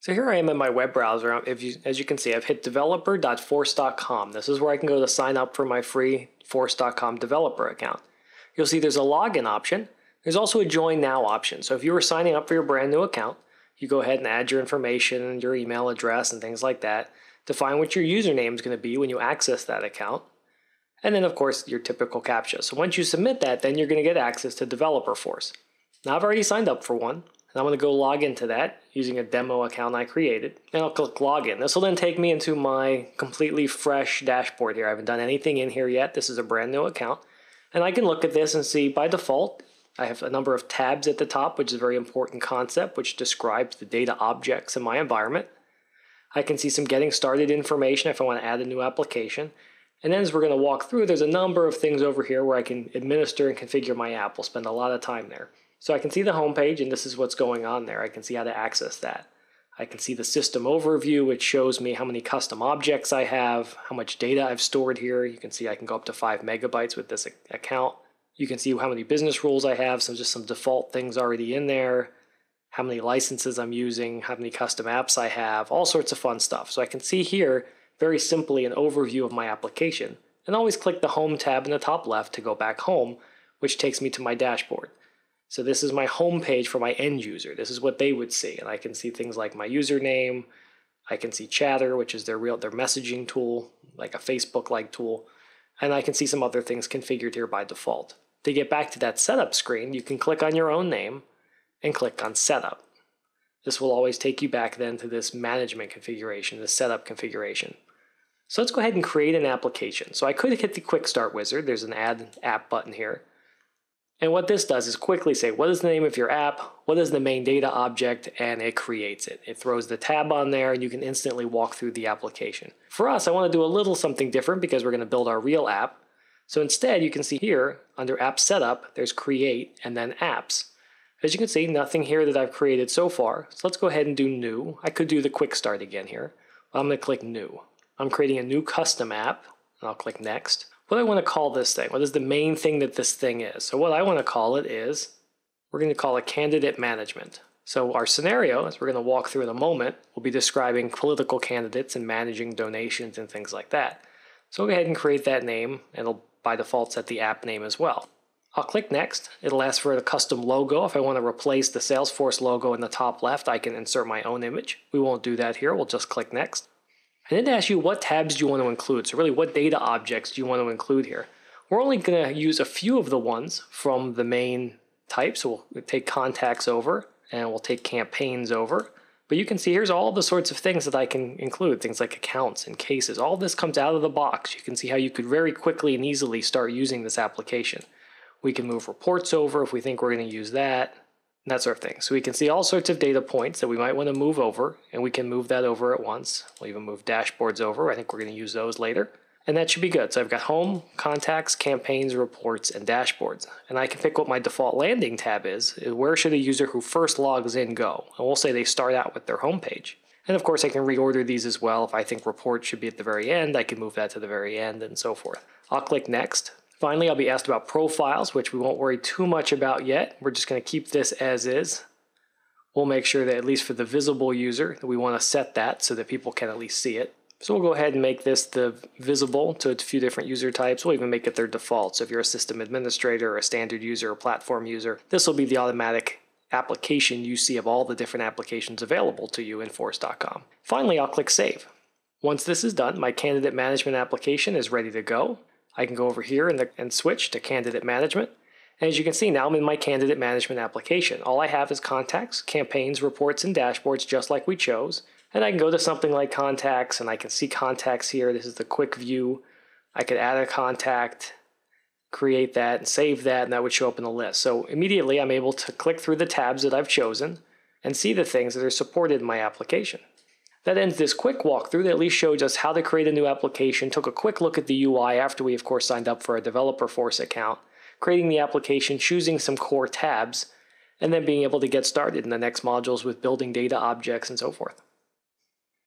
So here I am in my web browser. As you can see, I've hit developer.force.com. This is where I can go to sign up for my free force.com developer account. You'll see there's a login option. There's also a join now option. So if you were signing up for your brand new account, you go ahead and add your information, your email address and things like that. Define what your username is going to be when you access that account. And then of course your typical CAPTCHA. So once you submit that, then you're going to get access to Developer Force. Now I've already signed up for one. And I'm going to go log into that using a demo account I created. And I'll click login. This will then take me into my completely fresh dashboard here. I haven't done anything in here yet. This is a brand new account. And I can look at this and see by default, I have a number of tabs at the top, which is a very important concept, which describes the data objects in my environment. I can see some getting started information if I want to add a new application. And then as we're going to walk through, there's a number of things over here where I can administer and configure my app. We'll spend a lot of time there. So I can see the home page, and this is what's going on there. I can see how to access that. I can see the system overview, which shows me how many custom objects I have, how much data I've stored here. You can see I can go up to 5 megabytes with this account. You can see how many business rules I have, so just some default things already in there, how many licenses I'm using, how many custom apps I have, all sorts of fun stuff. So I can see here, very simply, an overview of my application. And always click the Home tab in the top left to go back home, which takes me to my dashboard. So this is my home page for my end user. This is what they would see. And I can see things like my username. I can see Chatter, which is their messaging tool, like a Facebook-like tool. And I can see some other things configured here by default. To get back to that setup screen, you can click on your own name and click on setup. This will always take you back then to this management configuration, this setup configuration. So let's go ahead and create an application. So I could hit the quick start wizard. There's an add app button here. And what this does is quickly say, what is the name of your app? What is the main data object? And it creates it. It throws the tab on there and you can instantly walk through the application. For us, I want to do a little something different because we're going to build our real app. So instead, you can see here under app setup, there's create and then apps. As you can see, nothing here that I've created so far. So let's go ahead and do new. I could do the quick start again here. I'm going to click new. I'm creating a new custom app and I'll click next. What do I want to call this thing? What is the main thing that this thing is? So what I want to call it is, we're going to call it candidate management. So our scenario, as we're going to walk through in a moment, will be describing political candidates and managing donations and things like that. So I'll go ahead and create that name, and it'll by default set the app name as well. I'll click next. It'll ask for a custom logo. If I want to replace the Salesforce logo in the top left, I can insert my own image. We won't do that here. We'll just click next. And then to ask you what tabs do you want to include. So really, what data objects do you want to include here? We're only going to use a few of the ones from the main type. So we'll take contacts over and we'll take campaigns over. But you can see here's all the sorts of things that I can include, things like accounts and cases. All this comes out of the box. You can see how you could very quickly and easily start using this application. We can move reports over if we think we're going to use that. That sort of thing. So we can see all sorts of data points that we might want to move over, and we can move that over at once. We'll even move dashboards over. I think we're going to use those later. And that should be good. So I've got home, contacts, campaigns, reports, and dashboards. And I can pick what my default landing tab is where should a user who first logs in go? And we'll say they start out with their home page. And of course I can reorder these as well. If I think reports should be at the very end, I can move that to the very end and so forth. I'll click next. Finally, I'll be asked about profiles, which we won't worry too much about yet. We're just going to keep this as is. We'll make sure that at least for the visible user, that we want to set that so that people can at least see it. So we'll go ahead and make this the visible to a few different user types. We'll even make it their default. So if you're a system administrator or a standard user or platform user, this will be the automatic application you see of all the different applications available to you in Force.com. Finally, I'll click Save. Once this is done, my candidate management application is ready to go. I can go over here and switch to candidate management. And as you can see, now I'm in my candidate management application. All I have is contacts, campaigns, reports, and dashboards, just like we chose. And I can go to something like contacts, and I can see contacts here. This is the quick view. I could add a contact, create that, and save that, and that would show up in the list. So immediately I'm able to click through the tabs that I've chosen and see the things that are supported in my application. That ends this quick walkthrough that at least showed us how to create a new application, took a quick look at the UI after we of course signed up for a Developer Force account, creating the application, choosing some core tabs, and then being able to get started in the next modules with building data objects and so forth.